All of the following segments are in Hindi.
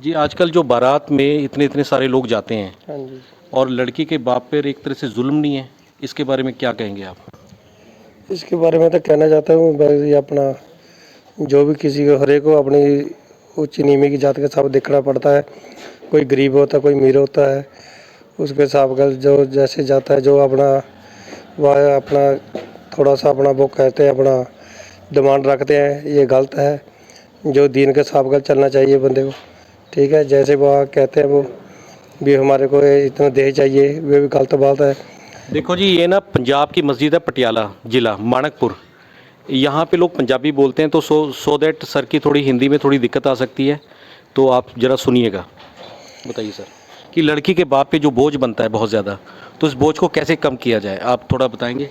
जी, आजकल जो बारात में इतने इतने सारे लोग जाते हैं हाँ जी। और लड़की के बाप पर एक तरह से जुल्म नहीं है, इसके बारे में क्या कहेंगे आप? इसके बारे में तो कहना चाहता हूँ बस ये अपना जो भी किसी को हरेक को अपनी उच्च नीवी की जात के हिसाब देखना पड़ता है। कोई गरीब होता है, कोई अमीर होता है, उसके हिसाब का जो जैसे जाता है जो अपना वह अपना थोड़ा सा अपना वो कहते हैं अपना डिमांड रखते हैं, ये गलत है। जो दीन के हिसाब का चलना चाहिए बंदे को, ठीक है। जैसे वो कहते हैं वो भी हमारे को इतना दहेज चाहिए, वे भी गलत बात है। देखो जी, ये ना पंजाब की मस्जिद है, पटियाला ज़िला मानकपुर। यहाँ पे लोग पंजाबी बोलते हैं, तो सो दैट सर की थोड़ी हिंदी में थोड़ी दिक्कत आ सकती है, तो आप ज़रा सुनिएगा। बताइए सर, कि लड़की के बाप पे जो बोझ बनता है बहुत ज़्यादा, तो इस बोझ को कैसे कम किया जाए, आप थोड़ा बताएंगे?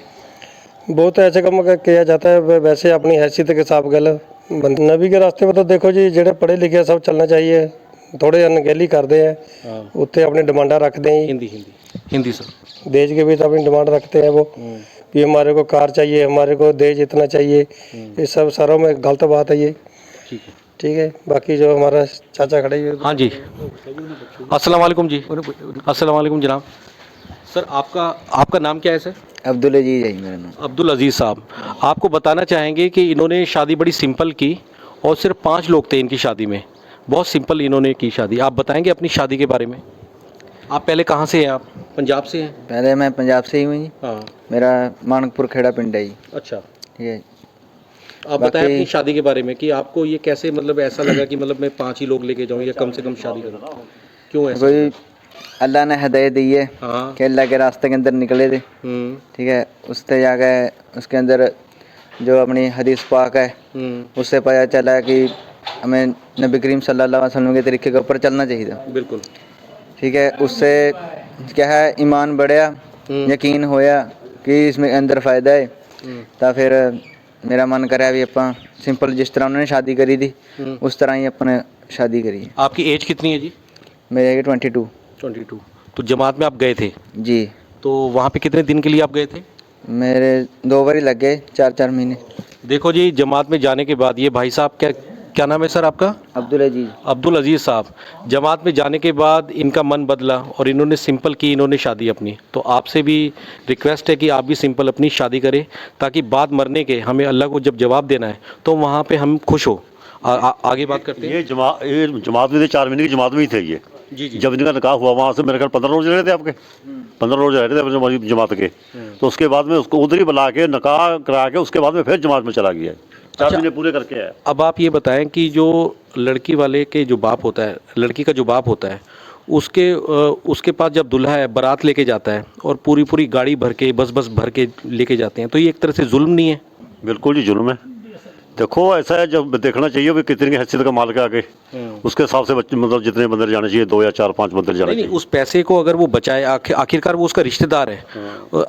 बहुत ऐसे काम किया जाता है वैसे अपनी हैसियत के हिसाब गल नबी के रास्ते में तो देखो जी जेडे पढ़े लिखे सब चलना चाहिए। थोड़े अनगहली करते हैं, हाँ, उत्थे अपनी डिमांडा रखते हैं। हिंदी हिंदी हिंदी सर। दहेज के भी तो अपनी डिमांड रखते हैं वो कि हमारे को कार चाहिए, हमारे को दहेज इतना चाहिए। ये सब सारों में गलत बात है ये, ठीक है। ठीक है। बाकी जो हमारा चाचा खड़े हुए हाँ जी, अस्सलाम वालेकुम जी। अस्सलाम वालेकुम जनाब। सर आपका आपका नाम क्या है सर? अब्दुल अजीज है मेरा नाम। अब्दुल अजीज़ साहब, आपको बताना चाहेंगे कि इन्होंने शादी बड़ी सिंपल की और सिर्फ 5 लोग थे इनकी शादी में। बहुत सिंपल इन्होंने की शादी। आप बताएंगे अपनी शादी के बारे में? आप पहले कहाँ से हैं आप? पंजाब से हैं? पहले मैं पंजाब से ही हूँ जी। हाँ। मेरा मानकपुर खेड़ा पिंड है जी। अच्छा। ठीक है। आप बताएं बाकी- अपनी शादी के बारे में कि आपको ये कैसे मतलब ऐसा लगा कि मतलब मैं 5 ही लोग लेके जाऊँ या कम से कम शादी करूँ? क्यों ऐसा? कोई अल्लाह ने हिदायत दी है हाँ। कि अल्लाह के रास्ते के अंदर निकले थे। ठीक है। उससे जाके उसके अंदर जो अपनी हदीस पाक है उससे पता चला कि हमें नबी करीम सल्लल्लाहु अलैहि वसल्लम के तरीके के ऊपर चलना चाहिए था। बिल्कुल। ठीक है। उससे क्या है ईमान बढ़िया, यकीन होया कि इसमें अंदर फ़ायदा है। तो फिर मेरा मन करा भी अपना सिंपल जिस तरह उन्होंने शादी करी थी उस तरह ही अपने शादी करी है। आपकी एज कितनी है जी? मेरे 22। 22। तो जमात में आप गए थे, जी। तो वहाँ पे कितने दिन के लिए आप गए थे? मेरे 2 बार ही लग गए, 4-4 महीने। देखो जी, जमात में जाने के बाद ये भाई साहब क्या क्या नाम है सर आपका? अब्दुल अजीज। अब्दुल अजीज़ साहब, जमात में जाने के बाद इनका मन बदला और इन्होंने सिंपल की, इन्होंने शादी अपनी। तो आपसे भी रिक्वेस्ट है कि आप भी सिंपल अपनी शादी करें, ताकि बाद मरने के हमें अल्लाह को जब जवाब देना है तो वहाँ पे हम खुश हो। आगे बात करते हैं। ये जमात में थे, 4 महीने की जमात में ही थे ये। जी जी। जब इनका निकाह हुआ वहाँ से मेरे ख्याल 15 रोज रहे थे आपके। 15 रोज रहे थे अपने हमारी जमात के। तो उसके बाद में उसको उधर ही बुला के निकाह करा के उसके बाद में फिर जमात में चला गया। 4 महीने पूरे करके आया। अब आप ये बताएं कि जो लड़की वाले के जो बाप होता है, लड़की का जो बाप होता है, उसके पास जब दूल्हा है बारात लेके जाता है और पूरी पूरी गाड़ी भर के बस भर के लेके जाते हैं, तो ये एक तरह से जुल्म नहीं है? बिल्कुल जी जुल्म है। देखो ऐसा है, जब देखना चाहिए भी कितनी हैसियत का मालिक है आगे, उसके हिसाब से बच्चे मतलब जितने बंदर जाने चाहिए, 2 या 4-5 बंदर जाने नहीं, चाहिए। उस पैसे को अगर वो बचाए, आखिरकार वो उसका रिश्तेदार है।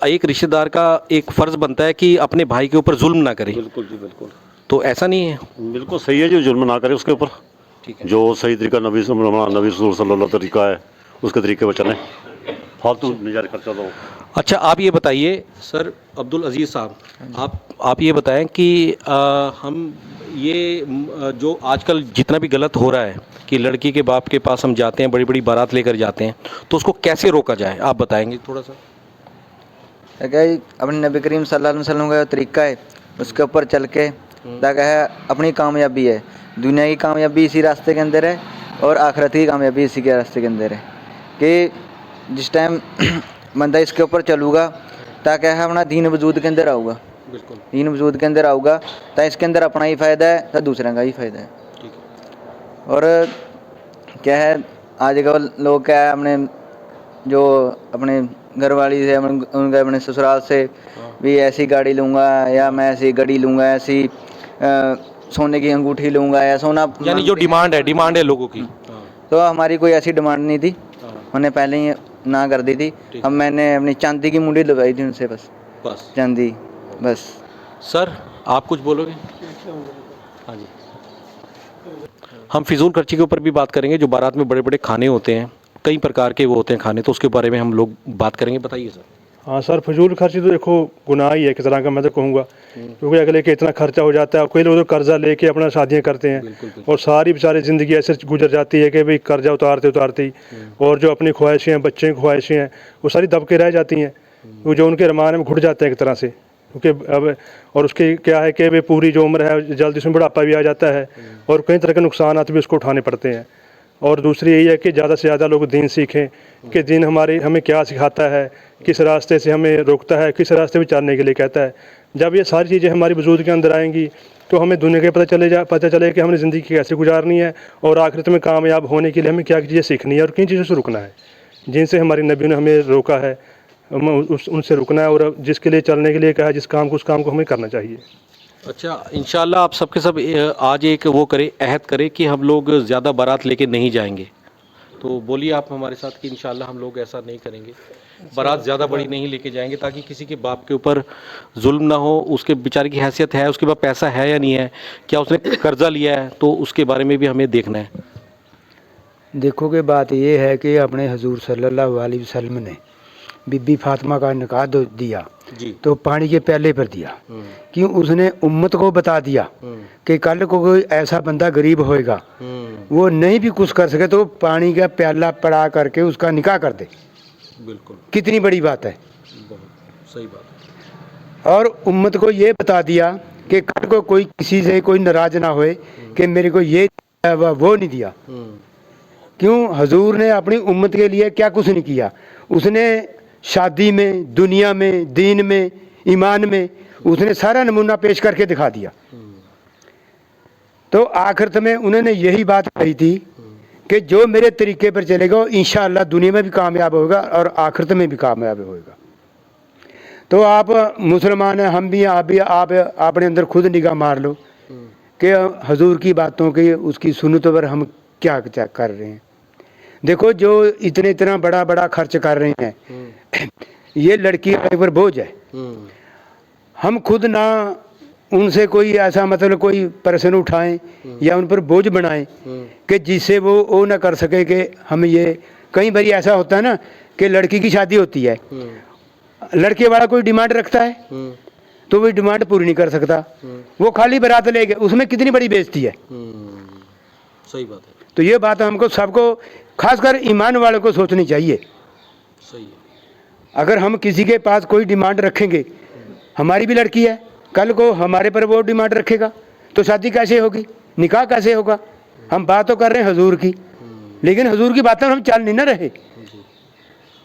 एक रिश्तेदार का एक फ़र्ज़ बनता है कि अपने भाई के ऊपर जुल्म ना करे। बिल्कुल जी बिल्कुल। तो ऐसा नहीं है? बिल्कुल सही है, जो जुल्म ना करे उसके ऊपर। ठीक है। जो सही तरीका नबी रसूल सल्लल्लाहु तरीका है उसके तरीके पर चलें, फालतू निजारी खर्चा दो। अच्छा, आप ये बताइए सर अब्दुल अजीज़ साहब, आप ये बताएं कि हम ये जो आजकल जितना भी गलत हो रहा है कि लड़की के बाप के पास हम जाते हैं, बड़ी बड़ी बारात लेकर जाते हैं, तो उसको कैसे रोका जाए, आप बताएंगे थोड़ा सा? है अपने नबी करीम सल्लल्लाहु अलैहि वसल्लम का जो तरीका है उसके ऊपर चल के ताकि है अपनी कामयाबी है। दुनिया की कामयाबी इसी रास्ते के अंदर है और आखिरत की कामयाबी इसी के रास्ते के अंदर है कि जिस टाइम बंदा इसके ऊपर चलूगा ताकि है अपना दीन वजूद के अंदर आऊगा। बिल्कुल। दीन वजूद के अंदर आऊगा तो इसके अंदर अपना ही फ़ायदा है तो दूसरे का ही फ़ायदा है। ठीक है। और क्या है आजकल लोग क्या है अपने जो अपने घर वाली से उनके अपने ससुराल से भी ऐसी गाड़ी लूँगा या मैं ऐसी घड़ी लूँगा, ऐसी सोने की अंगूठी लूँगा या सोना, यानी जो डिमांड है लोगों की। तो हमारी कोई ऐसी डिमांड नहीं थी। उन्होंने पहले ही ना कर दी थी। अब मैंने अपनी चांदी की मुंडी लगवाई थी उनसे, बस चांदी बस। सर आप कुछ बोलोगे? हाँ जी। हम फिजूल खर्ची के ऊपर भी बात करेंगे। जो बारात में बड़े बड़े खाने होते हैं, कई प्रकार के वो होते हैं खाने, तो उसके बारे में हम लोग बात करेंगे। बताइए सर। हाँ सर, फजूल खर्ची तो देखो गुनाह ही है एक तरह का, मैं तो कहूँगा, क्योंकि अगले के इतना खर्चा हो जाता है। कई लोग तो कर्जा लेके अपना शादियाँ करते हैं और सारी बेचारे ज़िंदगी ऐसे गुजर जाती है कि भाई कर्जा उतारते उतारते ही, और जो अपनी ख्वाहिशें हैं, बच्चे की ख्वाहिशें हैं, वो सारी दब के रह जाती हैं, वो जो उनके रमान में घुट जाते हैं एक तरह से। क्योंकि अब और उसकी क्या है कि वे पूरी जो उम्र है जल्दी उसमें बुढ़ापा भी आ जाता है और कई तरह के नुकसान भी उसको उठाने पड़ते हैं। और दूसरी यही है कि ज़्यादा से ज़्यादा लोग दीन सीखें कि दीन हमें क्या सिखाता है, किस रास्ते से हमें रोकता है, किस रास्ते में चलने के लिए कहता है। जब ये सारी चीज़ें हमारी वजूद के अंदर आएंगी तो हमें दुनिया के पता चले कि हमने ज़िंदगी कैसे गुजारनी है और आखिरत में कामयाब होने के लिए हमें क्या चीज़ें सीखनी है और किन चीज़ों से रुकना है, जिनसे हमारी नबी ने हमें रोका है, उनसे रुकना है, और जिसके लिए चलने के लिए कहा है, जिस काम को उस काम को हमें करना चाहिए। अच्छा, इंशाल्लाह आप सबके सब आज एक वो करें, अहद करें कि हम लोग ज़्यादा बारात लेके नहीं जाएंगे। तो बोलिए आप हमारे साथ कि इंशाल्लाह हम लोग ऐसा नहीं करेंगे, बारात ज़्यादा बड़ी नहीं लेके जाएंगे, ताकि किसी के बाप के ऊपर जुल्म ना हो। उसके बेचारे की हैसियत है, उसके पास पैसा है या नहीं है, क्या उसने कर्जा लिया है, तो उसके बारे में भी हमें देखना है। देखो कि बात ये है कि अपने हजूर सल्लल्लाहु अलैहि वसल्लम ने बीबी फातिमा का निकाह दिया जी। तो पानी के प्याले पर दिया, कि उसने उम्मत को बता दिया कि कल को कोई ऐसा बंदा गरीब होएगा वो नहीं भी कुछ कर सके तो पानी का प्याला पड़ा करके उसका निकाह कर दे। बिल्कुल, कितनी बड़ी बात है। बहुत सही बात है। और उम्मत को ये बता दिया कि कल को कोई किसी से कोई नाराज ना होए कि मेरे को ये वो नहीं दिया। क्यों? हजूर ने अपनी उम्मत के लिए क्या कुछ नहीं किया। उसने शादी में, दुनिया में, दीन में, ईमान में उसने सारा नमूना पेश करके दिखा दिया। तो आखिरत में उन्होंने यही बात कही थी कि जो मेरे तरीके पर चलेगा वो इंशाअल्लाह दुनिया में भी कामयाब होगा और आखिरत में भी कामयाब होगा। तो आप मुसलमान हैं, हम भी, आप भी, आप अपने अंदर खुद निगाह मार लो कि हजूर की बातों की, उसकी सुन्नतों पर हम क्या कर रहे हैं। देखो जो इतना बड़ा बड़ा खर्च कर रहे हैं ये लड़की पर बोझ है। हम खुद ना उनसे कोई ऐसा मतलब कोई प्रश्न उठाएं या उन पर बोझ बनाएं कि जिससे वो ना कर सके कि हम ये। कई बार ऐसा होता है ना कि लड़की की शादी होती है, लड़के वाला कोई डिमांड रखता है तो वो डिमांड पूरी नहीं कर सकता, वो खाली बारात ले गए, उसमें कितनी बड़ी बेइज्जती है। सही बात है। तो ये बात हमको सबको, खासकर ईमान वालों को सोचनी चाहिए। सही है। अगर हम किसी के पास कोई डिमांड रखेंगे, हमारी भी लड़की है, कल को हमारे पर वो डिमांड रखेगा तो शादी कैसे होगी, निकाह कैसे होगा। हम बात तो कर रहे हैं हजूर की, लेकिन हजूर की बातों हम चल नहीं ना रहे।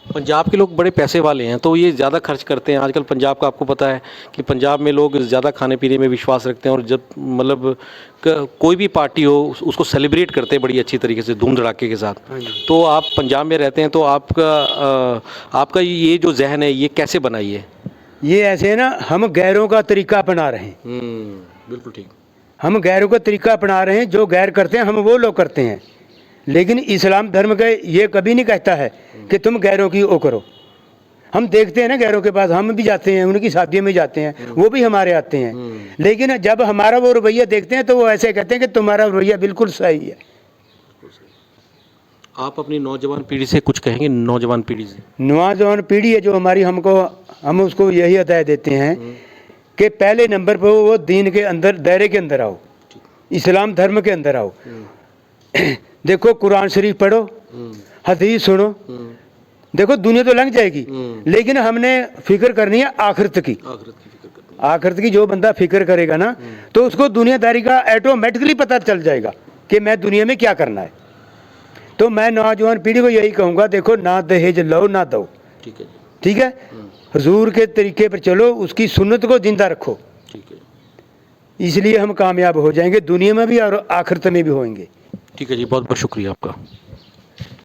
पंजाब के लोग बड़े पैसे वाले हैं तो ये ज़्यादा खर्च करते हैं। आजकल पंजाब का आपको पता है कि पंजाब में लोग ज़्यादा खाने पीने में विश्वास रखते हैं, और जब मतलब कोई भी पार्टी हो उसको सेलिब्रेट करते हैं बड़ी अच्छी तरीके से, धूम धड़ाके के साथ। तो आप पंजाब में रहते हैं तो आपका ये जो जहन है ये कैसे बनाई है? ये ऐसे है ना, हम गैरों का तरीका अपना रहे हैं। बिल्कुल ठीक। हम गैरों का तरीका अपना रहे हैं, जो गैर करते हैं हम वो लोग करते हैं। लेकिन इस्लाम धर्म का ये कभी नहीं कहता है कि तुम गैरों की वो करो। हम देखते हैं ना गैरों के पास, हम भी जाते हैं, उनकी शादियों में जाते हैं, वो भी हमारे आते हैं। लेकिन जब हमारा वो रवैया देखते हैं तो वो ऐसे कहते हैं कि तुम्हारा रवैया बिल्कुल सही है। आप अपनी नौजवान पीढ़ी से कुछ कहेंगे? नौजवान पीढ़ी से, नौजवान पीढ़ी है जो हमारी, हम उसको यही हदायत देते हैं कि पहले नंबर पर वो दीन के अंदर, दायरे के अंदर आओ, इस्लाम धर्म के अंदर आओ। देखो कुरान शरीफ पढ़ो, हदीस सुनो। देखो दुनिया तो लंघ जाएगी, लेकिन हमने फिक्र करनी है आखिरत की। आखिरत की जो बंदा फिक्र करेगा ना तो उसको दुनियादारी का ऑटोमेटिकली पता चल जाएगा कि मैं दुनिया में क्या करना है। तो मैं नौजवान पीढ़ी को यही कहूँगा, देखो ना दहेज लो ना दो, ठीक है, ठीक है। हुजूर के तरीके पर चलो, उसकी सुन्नत को जिंदा रखो, ठीक है। इसलिए हम कामयाब हो जाएंगे, दुनिया में भी और आखिरत में भी होंगे। ठीक है जी, बहुत बहुत शुक्रिया आपका।